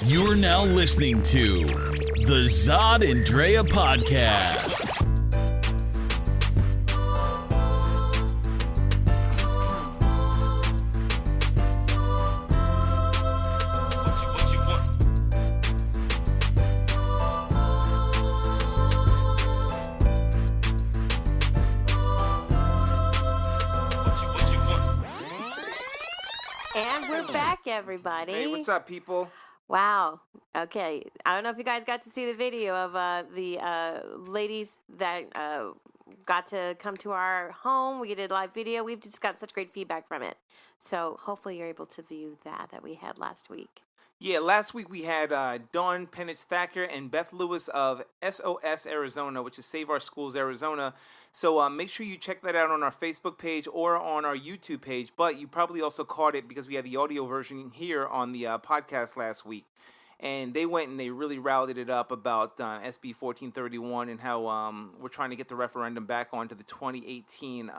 You're now listening to the Zod and Drea podcast. And we're back, everybody. Hey, what's up, people? Wow. Okay. I don't know if you guys got to see the video of the ladies that got to come to our home. We did a live video. We've just got such great feedback from it. So hopefully you're able to view that we had last week. Yeah, last week we had Dawn Penich-Thacker and Beth Lewis of SOS Arizona, which is Save Our Schools Arizona. So make sure you check that out on our Facebook page or on our YouTube page. But you probably also caught it because we had the audio version here on the podcast last week. And they went and they really rallied it up about SB 1431 and how we're trying to get the referendum back onto the 2018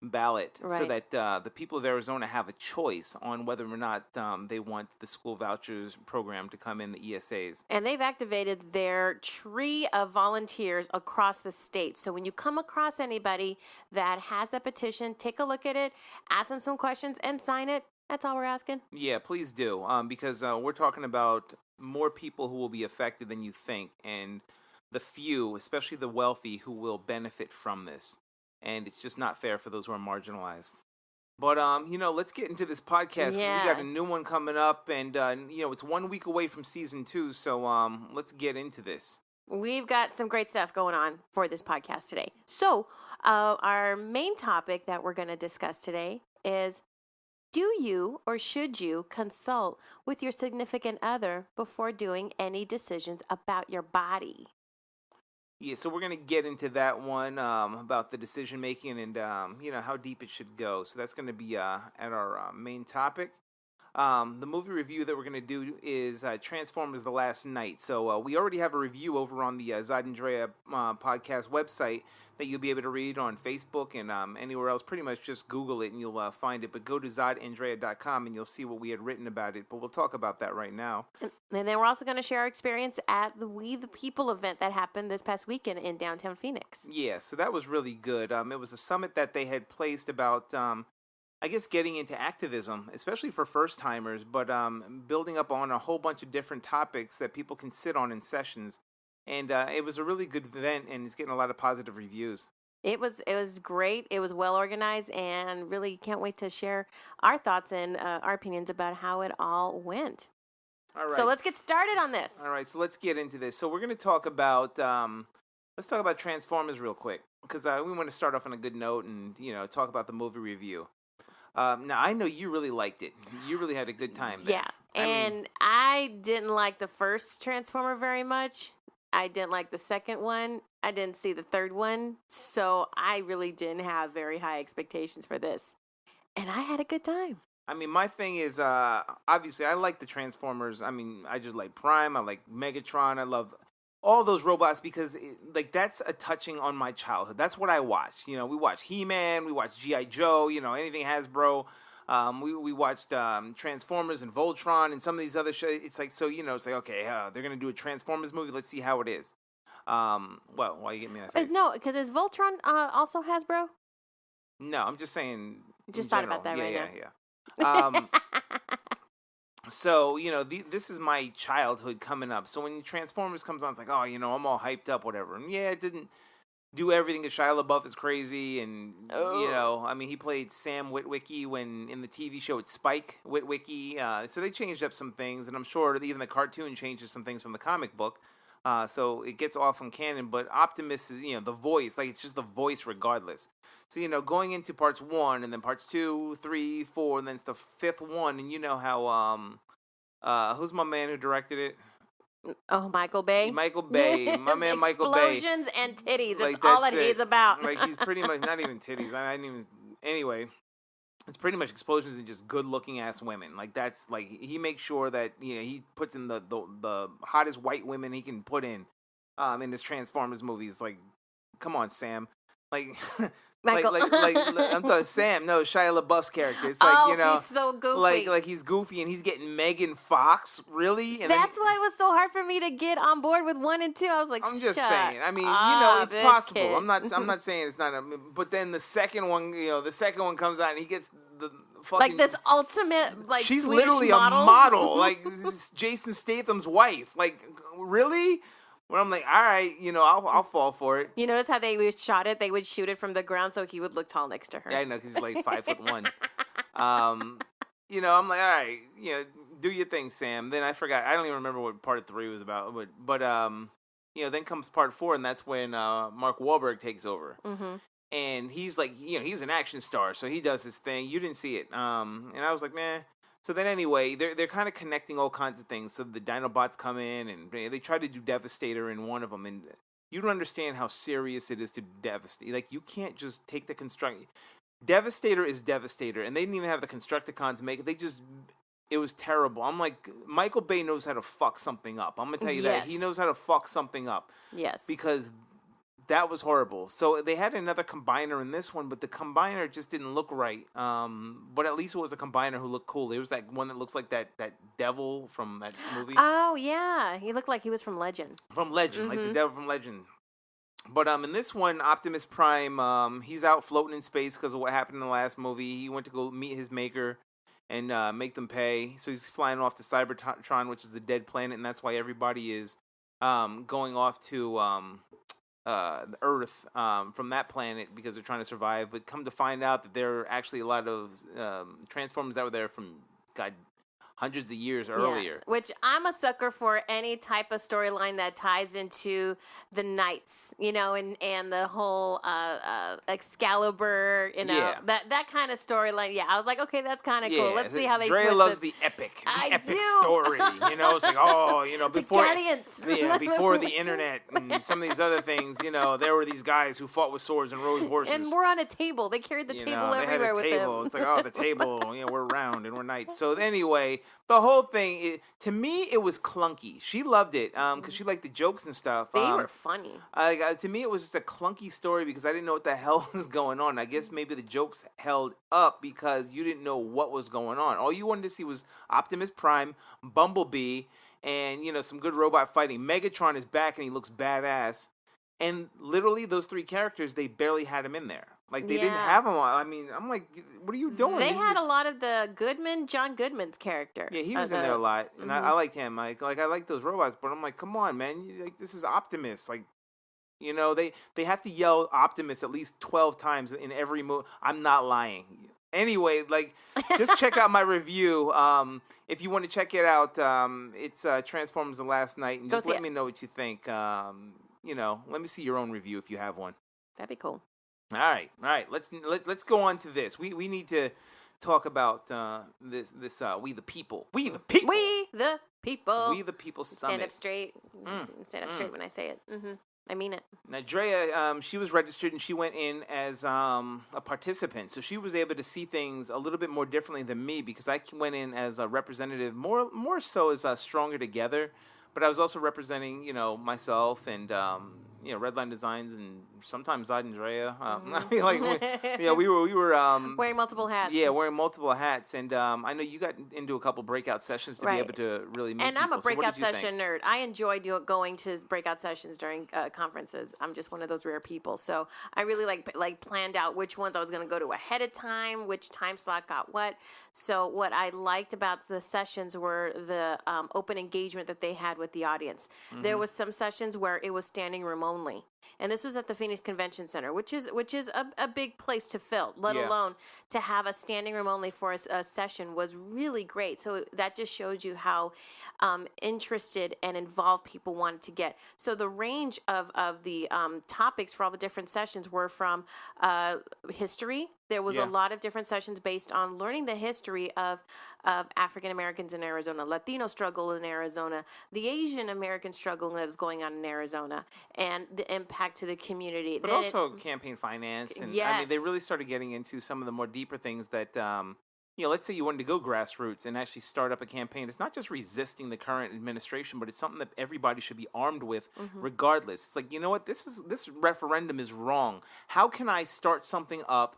ballot, right, so that the people of Arizona have a choice on whether or not they want the school vouchers program to come in the ESAs. And they've activated their tree of volunteers across the state. So when you come across anybody that has that petition, take a look at it, ask them some questions, and sign it. That's all we're asking. Yeah, please do, because we're talking about more people who will be affected than you think, and the few, especially the wealthy, who will benefit from this. And it's just not fair for those who are marginalized. But, let's get into this podcast. 'Cause we got a new one coming up, and, it's 1 week away from season 2, so let's get into this. We've got some great stuff going on for this podcast today. So, our main topic that we're going to discuss today is, do you or should you consult with your significant other before doing any decisions about your body? Yeah, so we're going to get into that one about the decision-making and, how deep it should go. So that's going to be at our main topic. The movie review that we're going to do is Transformers: The Last Night. So we already have a review over on the Zod and Drea podcast website that you'll be able to read on Facebook and anywhere else. Pretty much just Google it and you'll find it. But go to zodanddrea.com and you'll see what we had written about it. But we'll talk about that right now. And then we're also going to share our experience at the We the People event that happened this past weekend in downtown Phoenix. Yeah, so that was really good. It was a summit that they had placed about, getting into activism, especially for first-timers, but building up on a whole bunch of different topics that people can sit on in sessions. And it was a really good event, and it's getting a lot of positive reviews. It was great. It was well organized, and really can't wait to share our thoughts and our opinions about how it all went. All right. So let's get started on this. All right, so let's get into this. So we're going to talk about Transformers real quick, because we want to start off on a good note and talk about the movie review. Now I know you really liked it. You really had a good time there. Yeah, I didn't like the first Transformer very much. I didn't like the second one. I didn't see the third one. So I really didn't have very high expectations for this. And I had a good time. My thing is, obviously, I like the Transformers. I just like Prime. I like Megatron. I love all those robots because, that's a touching on my childhood. That's what I watch. We watch He-Man. We watch G.I. Joe. Anything Hasbro. We watched Transformers and Voltron and some of these other shows. It's like, okay, they're going to do a Transformers movie. Let's see how it is. Why you get me in that face? No, because is Voltron also Hasbro? No, I'm just saying. Just thought about that now. Yeah. So, this is my childhood coming up. So when Transformers comes on, it's like, I'm all hyped up, whatever. And yeah, it didn't do everything that Shia LaBeouf is crazy, and he played Sam Witwicky when in the TV show it's Spike Witwicky. So they changed up some things, and I'm sure even the cartoon changes some things from the comic book. So it gets off from canon, but Optimus is the voice, it's just the voice regardless. So going into parts 1 and then parts 2, 3, 4, and then it's the 5th one, and how who's my man who directed it? Oh, Michael Bay. Michael Bay, my man Michael Bay. Explosions and titties. That's all that he's about. He's pretty much not even titties. I didn't even. Anyway, it's pretty much explosions and just good-looking ass women. That's he makes sure that he puts in the hottest white women he can put in his Transformers movies. Come on, Sam. Michael. I'm talking Sam. No, Shia LaBeouf's character. It's like, he's so goofy. Like he's goofy and he's getting Megan Fox. Really? And That's why it was so hard for me to get on board with 1 and 2. I was like, I'm just Shut saying. I mean, up, it's this possible. kid. I'm not saying it's not. But then the second one, the second one comes out and he gets the fucking like this ultimate, like she's Swedish literally model. a model. Like this is Jason Statham's wife. Like really? When I'm like, all right, I'll fall for it. You notice how they would shot it? They would shoot it from the ground so he would look tall next to her. Yeah, I know, because he's like 5'1". I'm like, all right, do your thing, Sam. Then I forgot. I don't even remember what part 3 was about. But then comes part 4, and that's when Mark Wahlberg takes over. Mm-hmm. And he's like, he's an action star, so he does his thing. You didn't see it. And I was like, man. So then anyway, they're kind of connecting all kinds of things. So the Dinobots come in, and they try to do Devastator in one of them. And you don't understand how serious it is to devastate. Like, you can't just take the construct. Devastator is Devastator, and they didn't even have the Constructicons make it. It was terrible. I'm like, Michael Bay knows how to fuck something up. I'm going to tell you that. He knows how to fuck something up. Yes. Because that was horrible. So they had another combiner in this one, but the combiner just didn't look right. But at least it was a combiner who looked cool. There was that one that looks like that devil from that movie. Oh, yeah. He looked like he was from Legend. From Legend, like the devil from Legend. But in this one, Optimus Prime, he's out floating in space because of what happened in the last movie. He went to go meet his maker and make them pay. So he's flying off to Cybertron, which is the dead planet, and that's why everybody is going off to the Earth from that planet because they're trying to survive. But come to find out that there are actually a lot of Transformers that were there from hundreds of years earlier. Which I'm a sucker for any type of storyline that ties into the Knights, and the whole Excalibur, that kind of storyline. Yeah, I was like, okay, that's kind of cool. Let's see how they twist Drea loves it. the epic I do. story. It's like, before the before the internet and some of these other things, there were these guys who fought with swords and rode horses. And we're on a table. They carried the table they everywhere had a with table. them. It's like, the table, we're round and we're knights. So anyway, the whole thing, to me, it was clunky. She loved it because she liked the jokes and stuff. They were funny. To me, it was just a clunky story because I didn't know what the hell was going on. I guess maybe the jokes held up because you didn't know what was going on. All you wanted to see was Optimus Prime, Bumblebee, and, some good robot fighting. Megatron is back and he looks badass. And literally, those 3 characters, they barely had him in there. Like, they didn't have him on. I mean, I'm like, what are you doing? They had a lot of the John Goodman's character. Yeah, he was in there a lot. And I liked him. I like those robots. But I'm like, come on, man. This is Optimus. Like, they have to yell Optimus at least 12 times in every movie. I'm not lying. Anyway, just check out my review. If you want to check it out, it's Transformers: The Last Night. And just let me know what you think. Let me see your own review if you have one. That'd be cool. All right. Let's go on to this. We need to talk about this. We the people. We the people. We the people. We the people. Summit. Stand up straight. Stand up straight when I say it. Mm-hmm. I mean it. Now, Drea, she was registered and she went in as a participant, so she was able to see things a little bit more differently than me because I went in as a representative, more so as Stronger Together, but I was also representing, myself and Redline Designs and sometimes Zod and Drea. I mean, we were wearing multiple hats. Yeah, wearing multiple hats, and I know you got into a couple breakout sessions to be able to really meet And people. I'm a breakout session nerd. I enjoy going to breakout sessions during conferences. I'm just one of those rare people. So I really planned out which ones I was going to go to ahead of time, which time slot got what. So what I liked about the sessions were the open engagement that they had with the audience. Mm-hmm. There was some sessions where it was standing room only. And this was at the Phoenix Convention Center, which is a big place to fill, let alone to have a standing room only for a session was really great. So that just showed you how interested and involved people wanted to get. So the range of the topics for all the different sessions were from history. There was a lot of different sessions based on learning the history of African Americans in Arizona, Latino struggle in Arizona, the Asian American struggle that was going on in Arizona, and the impact to the community. But also campaign finance. And I mean, they really started getting into some of the more deeper things that let's say you wanted to go grassroots and actually start up a campaign. It's not just resisting the current administration, but it's something that everybody should be armed with, regardless. It's like, you know what, this referendum is wrong. How can I start something up?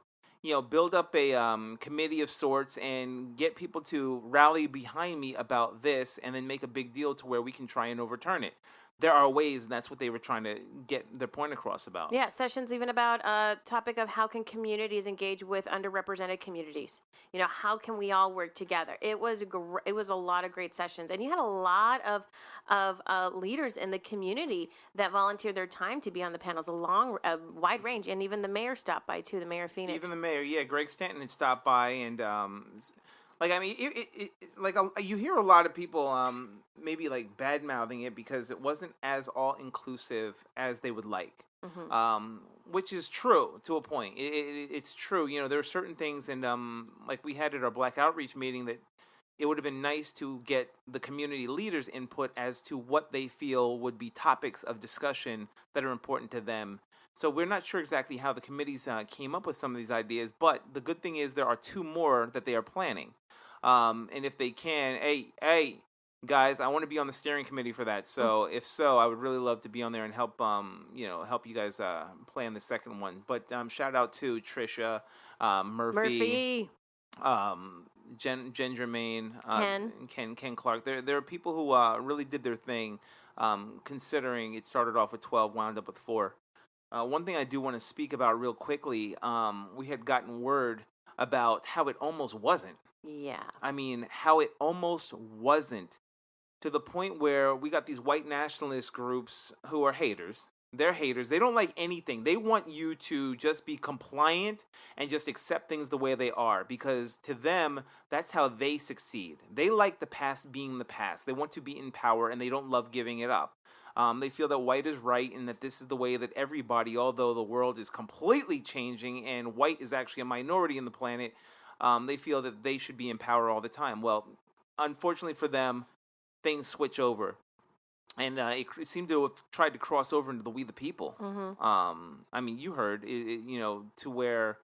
Build up a committee of sorts and get people to rally behind me about this, and then make a big deal to where we can try and overturn it. There are ways, and that's what they were trying to get their point across about. Yeah, sessions even about a topic of how can communities engage with underrepresented communities. How can we all work together? It was a lot of great sessions, and you had a lot of leaders in the community that volunteered their time to be on the panels, a wide range, and even the mayor stopped by too. The mayor of Phoenix. Even the mayor, yeah, Greg Stanton had stopped by, and you hear a lot of people maybe like bad mouthing it because it wasn't as all inclusive as they would like, which is true to a point. It's true. There are certain things, and like we had at our Black Outreach meeting, that it would have been nice to get the community leaders' input as to what they feel would be topics of discussion that are important to them. So we're not sure exactly how the committees came up with some of these ideas, but the good thing is there are 2 more that they are planning. And if they can, hey, guys, I want to be on the steering committee for that. So if so, I would really love to be on there and help you guys plan the second one. But shout out to Trisha, Murphy. Jen Germain, Ken Clark. There are people who really did their thing, considering it started off with 12, wound up with 4. One thing I do want to speak about real quickly, we had gotten word about how it almost wasn't. Yeah. I mean, how it almost wasn't, to the point where we got these white nationalist groups who are haters. They're haters. They don't like anything. They want you to just be compliant and just accept things the way they are, because to them, that's how they succeed. They like the past being the past. They want to be in power, and they don't love giving it up. They feel that white is right and that this is the way that everybody, although the world is completely changing and white is actually a minority in the planet, they feel that they should be in power all the time. Well, unfortunately for them, things switch over. And it seemed to have tried to cross over into the We the People. I mean, you heard, to where,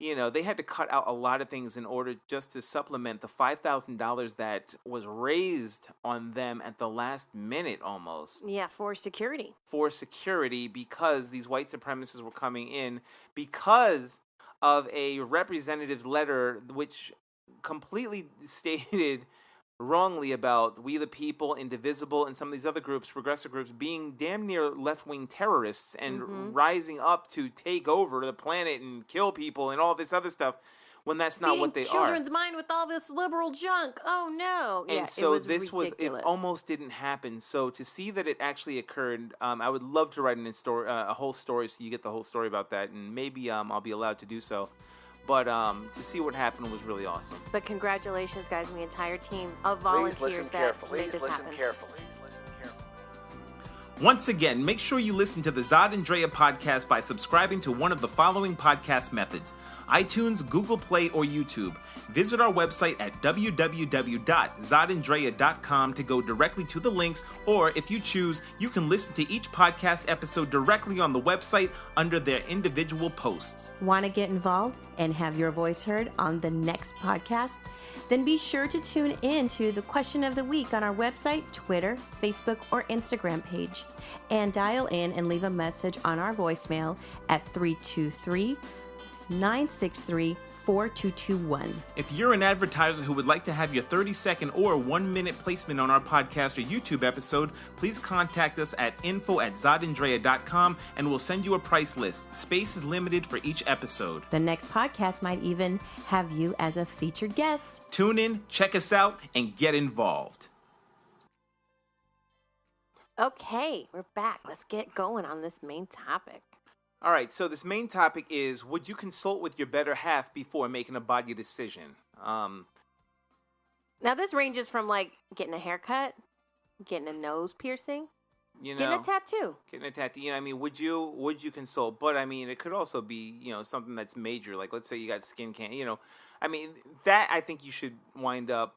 they had to cut out a lot of things in order just to supplement the $5,000 that was raised on them at the last minute almost. Yeah, for security. For security, because these white supremacists were coming in because of a representative's letter which completely stated wrongly about We the People, Indivisible, and some of these other groups, progressive groups, being damn near left-wing terrorists and rising up to take over the planet and kill people and all this other stuff, when that's not what they Feeding children's mind with all this liberal junk. Oh no! And yeah, so it was ridiculous. It almost didn't happen. So to see that it actually occurred, I would love to write a whole story so you get the whole story about that, and maybe I'll be allowed to do so. But to see what happened was really awesome. But congratulations, guys, and the entire team of volunteers that made this happen. Once again, make sure you listen to the Zod and Drea podcast by subscribing to one of the following podcast methods: iTunes, Google Play, or YouTube. Visit our website at www.zodanddrea.com to go directly to the links, or if you choose, you can listen to each podcast episode directly on the website under their individual posts. Want to get involved and have your voice heard on the next podcast? Then be sure to tune in to the question of the week on our website, Twitter, Facebook, or Instagram page. And dial in and leave a message on our voicemail at 323-963-4221. If you're an advertiser who would like to have your 30-second or 1-minute placement on our podcast or YouTube episode, please contact us at info@zodanddrea.com and we'll send you a price list. Space is limited for each episode. The next podcast might even have you as a featured guest. Tune in, check us out, and get involved. Okay, we're back. Let's get going on this main topic. All right, so this main topic is, would you consult with your better half before making a body decision? Now, this ranges from, like, getting a haircut, getting a nose piercing, getting a tattoo. Would you consult? But, it could also be, something that's major. Like, let's say you got skin cancer, that I think you should wind up,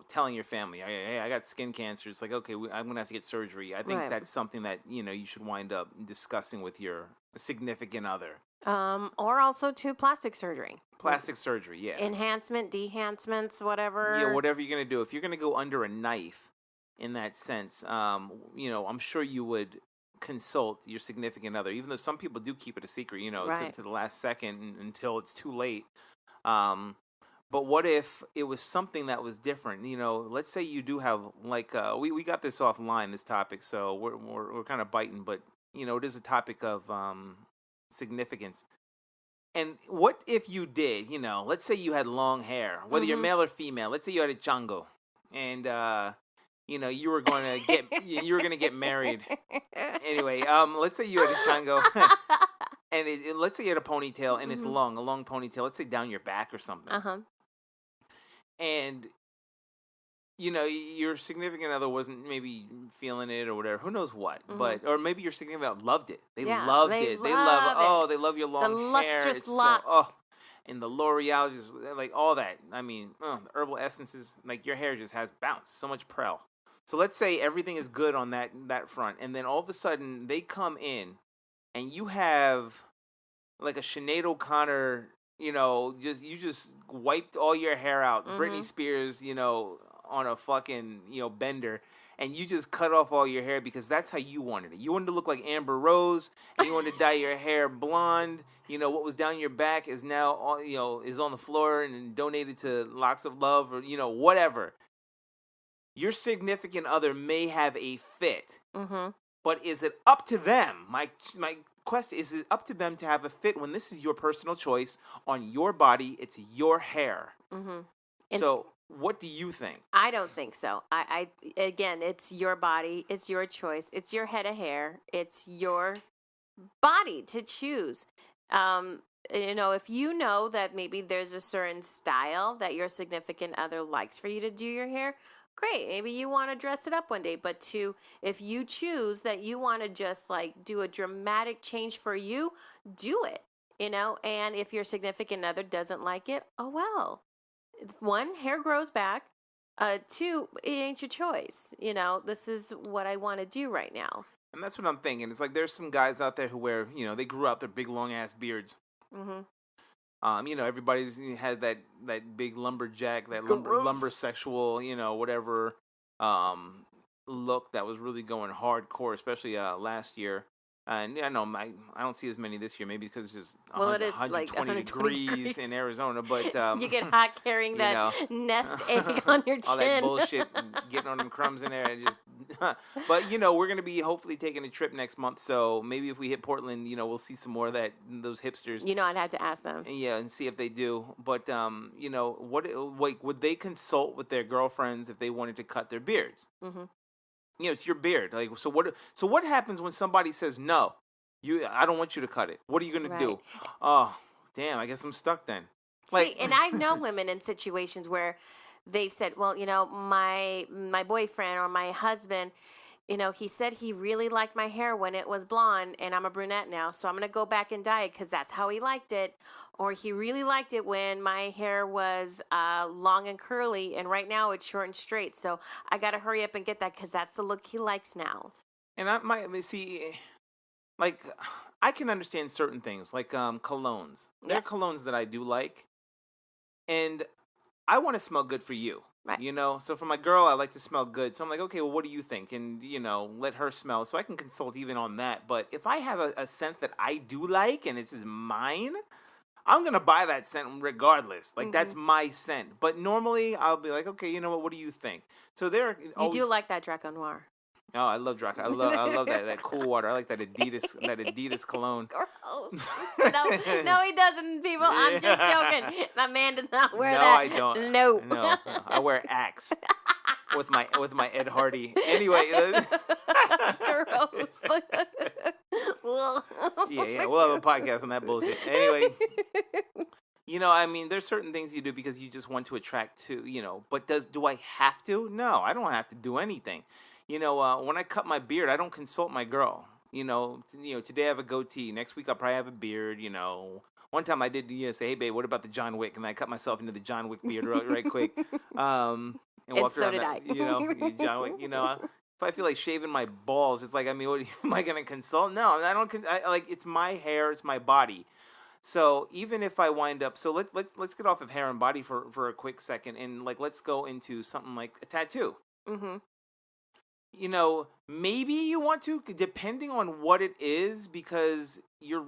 telling your family, hey, I got skin cancer. It's like, okay, I'm going to have to get surgery. I think that's something that, you should wind up discussing with your significant other. Or also to plastic surgery. Plastic surgery, yeah. Enhancement, dehancements, whatever. Yeah, whatever you're going to do. If you're going to go under a knife in that sense, I'm sure you would consult your significant other, even though some people do keep it a secret, Right. to the last second until it's too late. But what if it was something that was different? Let's say you do have, like, we got this offline, this topic, so we're kind of biting, but, it is a topic of significance. And what if you did, let's say you had long hair, whether you're male or female, let's say you had a chango, and, you were going to get married. Anyway, let's say you had a chango, and let's say you had a ponytail, and it's a long ponytail, let's say down your back or something. Uh-huh. And, your significant other wasn't maybe feeling it or whatever. Who knows what? But or maybe your significant other loved it. They loved it. They love your long hair. Lustrous It's locks. and the L'Oreal, just like all that. I mean, the herbal essences, like your hair just has bounce. So much prel. So let's say everything is good on that front. And then all of a sudden they come in and you have like a Sinead O'Connor, you just wiped all your hair out. Britney Spears, on a fucking, bender, and you just cut off all your hair because that's how you wanted it. You wanted to look like Amber Rose, and you wanted to dye your hair blonde. What was down your back is now, is on the floor and donated to Locks of Love or, whatever. Your significant other may have a fit, but is it up to them? My question is it up to them to have a fit when this is your personal choice on your body? It's your hair. So what do you think? I don't think so. I again, it's your body, it's your choice, it's your head of hair, it's your body to choose. If you know that maybe there's a certain style that your significant other likes for you to do your hair, great. Maybe you want to dress it up one day, but if you choose that you want to just like do a dramatic change for you, do it. And if your significant other doesn't like it, oh well. One, hair grows back. Two, it ain't your choice. This is what I want to do right now. And that's what I'm thinking. It's like there's some guys out there who wear, they grew out their big long ass beards. Everybody's had that big lumberjack, that lumber sexual, whatever look that was really going hardcore, especially last year. And I know I don't see as many this year, maybe because it's just it is 120 like 120 degrees in Arizona. But you get hot carrying that nest egg on your chin. All that bullshit, getting on them crumbs in there, and just. But we're gonna be hopefully taking a trip next month, so maybe if we hit Portland, we'll see some more of those hipsters. I'd have to ask them. And see if they do. But what would they consult with their girlfriends if they wanted to cut their beards? It's your beard. Like, so what happens when somebody says, no, I don't want you to cut it? What are you going to do? Oh, damn, I guess I'm stuck then. See, and I've known women in situations where they've said, well, my boyfriend or my husband, he said he really liked my hair when it was blonde and I'm a brunette now. So I'm going to go back and dye it because that's how he liked it. Or he really liked it when my hair was long and curly, and right now it's short and straight. So I got to hurry up and get that because that's the look he likes now. And I can understand certain things, like colognes. Yeah. There are colognes that I do like, and I want to smell good for you. Right. So for my girl, I like to smell good. So I'm like, okay, well, what do you think? And, let her smell. So I can consult even on that. But if I have a scent that I do like and this is mine, I'm going to buy that scent regardless. Like, that's my scent. But normally, I'll be like, okay, you know what do you think? So You do like that Draco Noir. Oh, I love Draco. I love that cool water. I like that Adidas cologne. Gross. No, he doesn't, people. Yeah. I'm just joking. My man does not wear that. No, I don't. No. I wear Axe with my Ed Hardy. Anyway. Gross. Yeah, we'll have a podcast on that bullshit. Anyway. There's certain things you do because you just want to attract to, but do I have to? No, I don't have to do anything. When I cut my beard, I don't consult my girl. Today I have a goatee. Next week I'll probably have a beard. One time I did say, hey babe, what about the John Wick? And I cut myself into the John Wick beard right quick. And walked so around did I. John Wick. If I feel like shaving my balls, it's like, what am I gonna consult? No, I don't. It's my hair, it's my body. So even if I wind up, so let's get off of hair and body for a quick second, and like let's go into something like a tattoo. Mm-hmm. Maybe you want to, depending on what it is, because you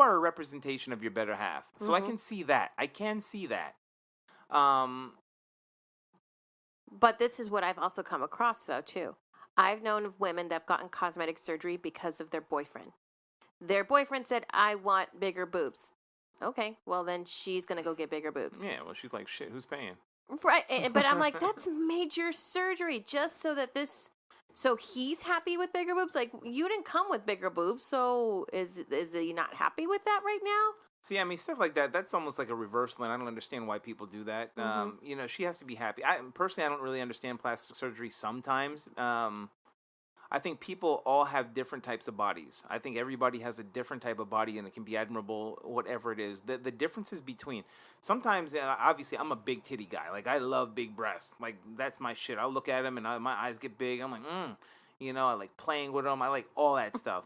are a representation of your better half. So I can see that. I can see that. But this is what I've also come across, though, too. I've known of women that have gotten cosmetic surgery because of their boyfriend. Their boyfriend said, I want bigger boobs. Okay, well, then she's going to go get bigger boobs. Yeah, well, she's like, shit, who's paying? Right, but I'm like, that's major surgery just so that so he's happy with bigger boobs? Like, you didn't come with bigger boobs, so is he not happy with that right now? See, I mean, stuff like that, that's almost like a reversal, and I don't understand why people do that. She has to be happy. Personally, I don't really understand plastic surgery sometimes. I think people all have different types of bodies. I think everybody has a different type of body, and it can be admirable, whatever it is. The differences between, sometimes, obviously, I'm a big titty guy. Like, I love big breasts. Like, that's my shit. I'll look at them, and my eyes get big. I'm like, I like playing with them. I like all that stuff.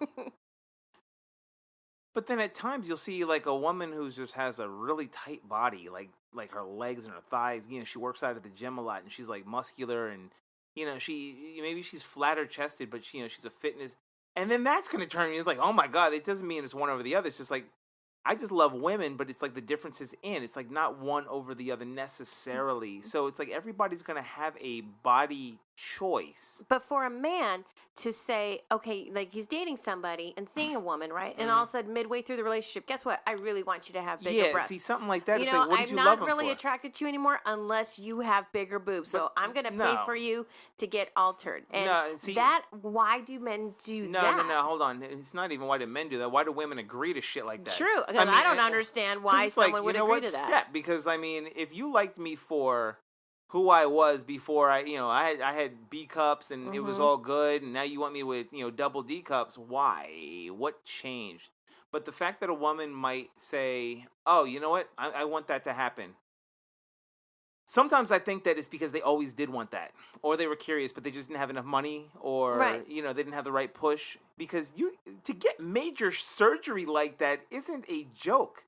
But then at times you'll see like a woman who just has a really tight body, like her legs and her thighs. She works out at the gym a lot, and she's like muscular, and maybe she's flatter chested, but she's a fitness. And then that's gonna turn me. It's like, oh my god, it doesn't mean it's one over the other. It's just like, I just love women, but it's like the difference is it's like not one over the other necessarily. So it's like everybody's gonna have a body choice. But for a man to say, okay, like he's dating somebody and seeing a woman, right? And all of a sudden, midway through the relationship, guess what? I really want you to have bigger breasts. See, something like that. Like, what did you love him for? I'm not really attracted to you anymore unless you have bigger boobs. So I'm going to pay for you to get altered. And why do men do that? No, hold on. It's not even why do men do that. Why do women agree to shit like that? True. Because I don't understand why someone would agree to that. Step. Because, I mean, if you liked me for who I was before I had B cups and it was all good, and now you want me with, double D cups, why? What changed? But the fact that a woman might say, oh, you know what? I want that to happen. Sometimes I think that it's because they always did want that, or they were curious, but they just didn't have enough money, or, they didn't have the right push. Because to get major surgery like that isn't a joke.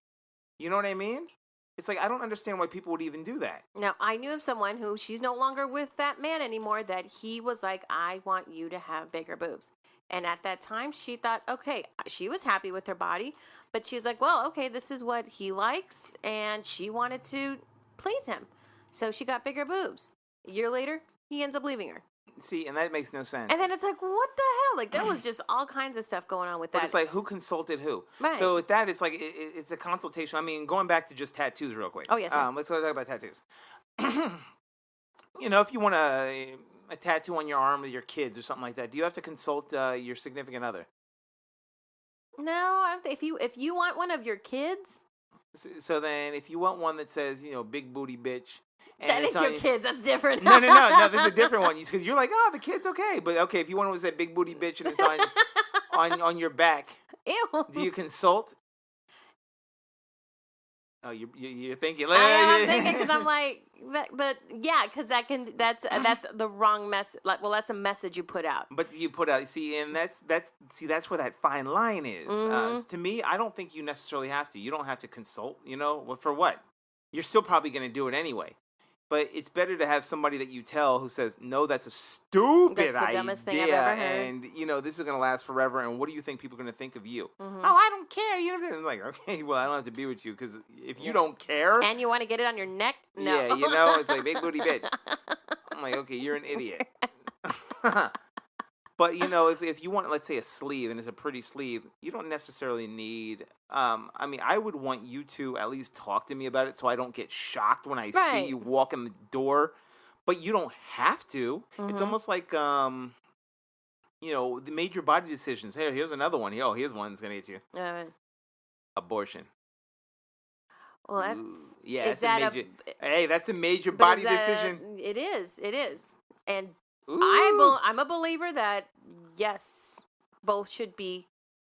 You know what I mean? It's like, I don't understand why people would even do that. Now, I knew of someone who, she's no longer with that man anymore, that he was like, I want you to have bigger boobs. And at that time, she thought, okay, she was happy with her body, but she's like, well, okay, this is what he likes, and she wanted to please him. So she got bigger boobs. A year later, he ends up leaving her. See, and that makes no sense. And then it's like, what the hell? Like, there was just all kinds of stuff going on with that. But it's like, who consulted who? Right. So with that, it's like, it's a consultation. I mean, going back to just tattoos real quick. Oh, yes. Let's go talk about tattoos. If you want a tattoo on your arm with your kids or something like that, do you have to consult your significant other? No, if you want one of your kids. So then, if you want one that says, big booty bitch. And that is your kids. That's different. No. This is a different one. Because you're like, oh, the kid's okay. But okay, if you want one that says big booty bitch and it's on your back, ew. Do you consult? Oh, you're thinking. I'm thinking because I'm like, but yeah, because that's the wrong message. Like, well, that's a message you put out. But you put out, see, and that's where that fine line is. To me, I don't think you necessarily have to. You don't have to consult. For what? You're still probably going to do it anyway. But it's better to have somebody that you tell who says, no, that's a stupid idea. That's the dumbest thing I've ever heard. And, this is going to last forever. And what do you think people are going to think of you? Oh, I don't care. I'm like, okay, well, I don't have to be with you. Because if you don't care. And you want to get it on your neck? No. Yeah, it's like big booty bitch. I'm like, okay, you're an idiot. But, if you want, let's say, a sleeve, and it's a pretty sleeve, you don't necessarily need, I would want you to at least talk to me about it so I don't get shocked when I see you walk in the door. But you don't have to. It's almost like, the major body decisions. Hey, here's another one. Oh, here's one that's going to get you. Abortion. Well, that's a major body decision. It is. And Ooh. I'm a believer that, yes, both should be.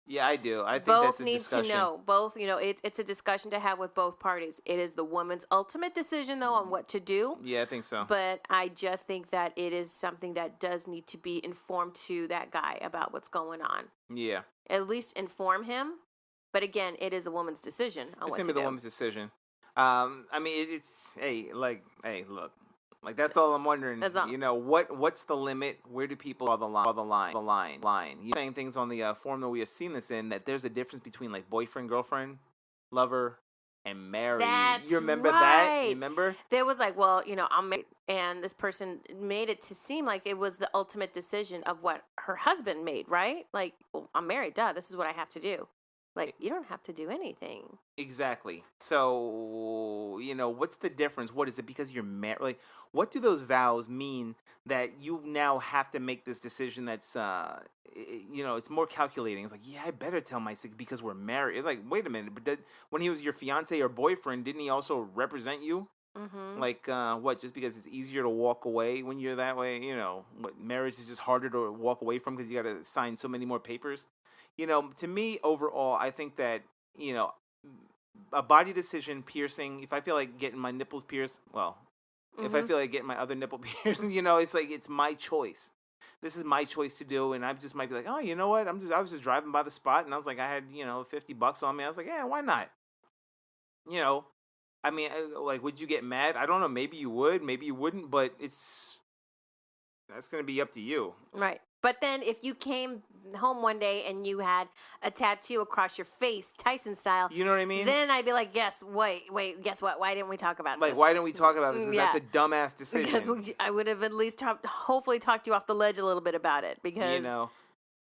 Yeah, I do. I think both that's a need discussion. to know. Both, it's a discussion to have with both parties. It is the woman's ultimate decision, though, on what to do. Yeah, I think so. But I just think that it is something that does need to be informed to that guy about what's going on. Yeah. At least inform him. But again, it is the woman's decision on It's what gonna to be the do. woman's decision. I mean, it's hey, look, like that's all I'm wondering. That's all. You know, what's the limit? Where do people draw the line? You're saying things on the forum that we have seen this in, that there's a difference between like boyfriend, girlfriend, lover, and married. That's You remember that? right. You remember? There was like, well, I'm married, and this person made it to seem like it was the ultimate decision of what her husband made, right? Like, well, I'm married, duh, this is what I have to do. Like, you don't have to do anything. Exactly. So, what's the difference? What is it? Because you're married? Like, what do those vows mean that you now have to make this decision that's, it's more calculating. It's like, yeah, I better tell my sick because we're married. It's like, wait a minute. But when he was your fiance or boyfriend, didn't he also represent you? Mm-hmm. Like, what? Just because it's easier to walk away when you're that way? What, marriage is just harder to walk away from because you got to sign so many more papers? To me, overall, I think that, a body decision, piercing, if I feel like getting my nipples pierced, well, if I feel like getting my other nipple pierced, it's like, it's my choice. This is my choice to do, and I just might be like, oh, you know what? I was just driving by the spot, and I was like, I had, $50 on me. I was like, yeah, why not? I mean, like, would you get mad? I don't know. Maybe you would, maybe you wouldn't, but that's going to be up to you. Right. But then if you came home one day and you had a tattoo across your face, Tyson style, You know what I mean? then I'd be like, wait, guess what? Why didn't we talk about this? Like, why didn't we talk about this? 'Cause Yeah. that's a dumbass decision. Because I would have at least hopefully talked you off the ledge a little bit about it. Because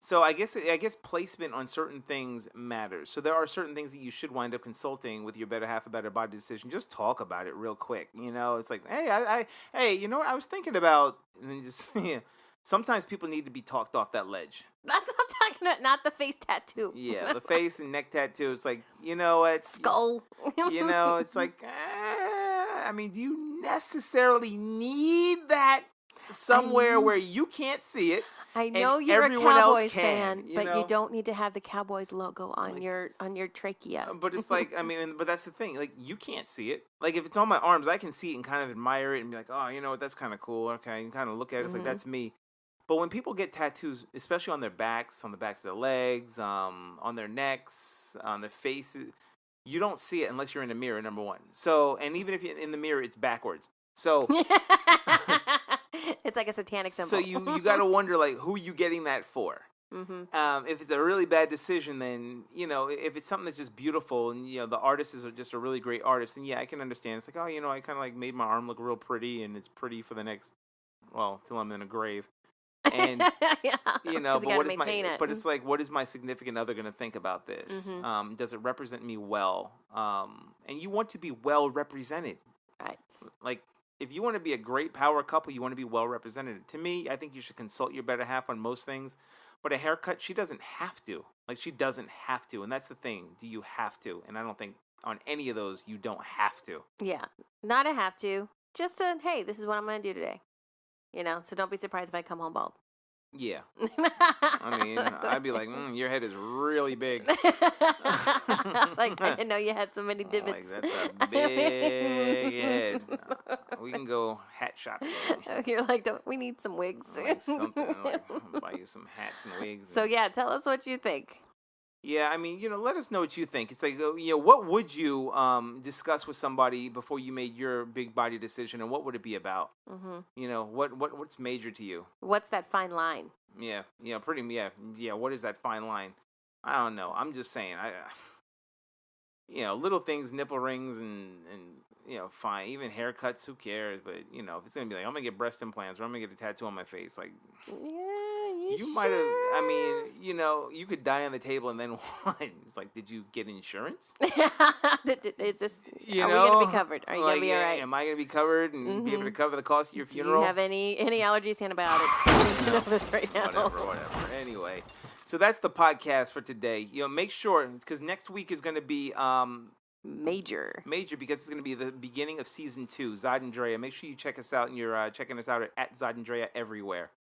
So I guess placement on certain things matters. So there are certain things that you should wind up consulting with your better half about a body decision. Just talk about it real quick. It's like, hey, you know what? I was thinking about, and then just sometimes people need to be talked off that ledge. that's what I'm talking about, not the face tattoo. Yeah, the face and neck tattoo. It's like, what? Skull. It's like, I mean, do you necessarily need that somewhere where you can't see it? I know and you're a everyone else Cowboys can, fan, but you don't need to have the Cowboys logo on your trachea. But it's like, I mean, but that's the thing. Like, you can't see it. Like, if it's on my arms, I can see it and kind of admire it and be like, oh, you know what? That's kind of cool. Okay, and kind of look at it. It's like, that's me. But when people get tattoos, especially on their backs, on the backs of their legs, on their necks, on their faces, you don't see it unless you're in the mirror, number one. So, and even if you're in the mirror, it's backwards. So it's like a satanic symbol. So you got to wonder, like, who you getting that for? Mm-hmm. If it's a really bad decision, then, if it's something that's just beautiful and, the artist is just a really great artist, then yeah, I can understand. It's like, oh, I kind of like made my arm look real pretty and it's pretty for the next, till I'm in a grave. And, yeah, but what is but it's like, what is my significant other going to think about this? Mm-hmm. Does it represent me well? And you want to be well represented. Right. Like, if you want to be a great power couple, you want to be well represented. To me, I think you should consult your better half on most things. But a haircut, she doesn't have to. Like, she doesn't have to. And that's the thing. Do you have to? And I don't think on any of those, you don't have to. Yeah. Not a have to. Just a, hey, this is what I'm going to do today. So don't be surprised if I come home bald. Yeah. I mean, I'd be like, your head is really big. Like, I didn't know you had so many divots. Like, that's a big head. We can go hat shopping. You're like, we need some wigs. Like something. I'll buy you some hats and wigs. So, yeah, tell us what you think. Yeah, I mean, let us know what you think. It's like, what would you discuss with somebody before you made your big body decision, and what would it be about? Mm-hmm. What's major to you? What's that fine line? Yeah, what is that fine line? I don't know. I'm just saying, little things, nipple rings, and fine. Even haircuts, who cares? But if it's gonna be like, I'm gonna get breast implants or I'm gonna get a tattoo on my face, like, you might have. I mean, you could die on the table and then what? It's like, did you get insurance? Is this? Are we gonna be covered? Are you gonna be all right? Am I gonna be covered and be able to cover the cost of your funeral? Do you have any allergies, antibiotics? I need to know this right now. Whatever. Anyway, so that's the podcast for today. Make sure, because next week is going to be major because it's going to be the beginning of season 2. Zod and Drea. Make sure you check us out, and you're checking us out at Zod and Drea everywhere.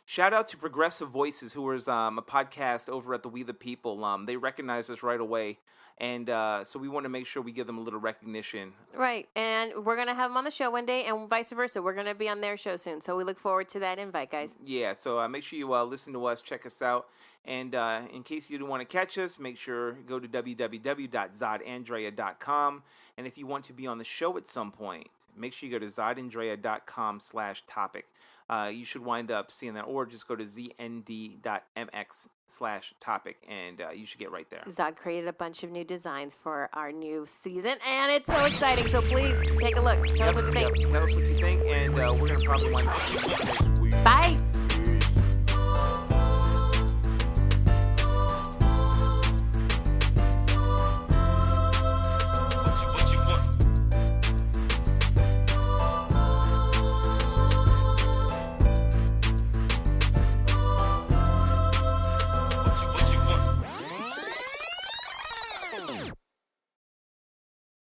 Shout out to Progressive Voices, who was a podcast over at the We the People. They recognized us right away, and so we want to make sure we give them a little recognition. Right, and we're going to have them on the show one day, and vice versa. We're going to be on their show soon, so we look forward to that invite, guys. Yeah, so make sure you listen to us, check us out, and in case you don't want to catch us, make sure go to www.zodandrea.com, and if you want to be on the show at some point, make sure you go to zodandrea.com/topic. You should wind up seeing that, or just go to znd.mx/topic, and you should get right there. Zod created a bunch of new designs for our new season, and it's so exciting. So please take a look. Tell us what you think. Tell us what you think, and we're going to probably wind up. Bye.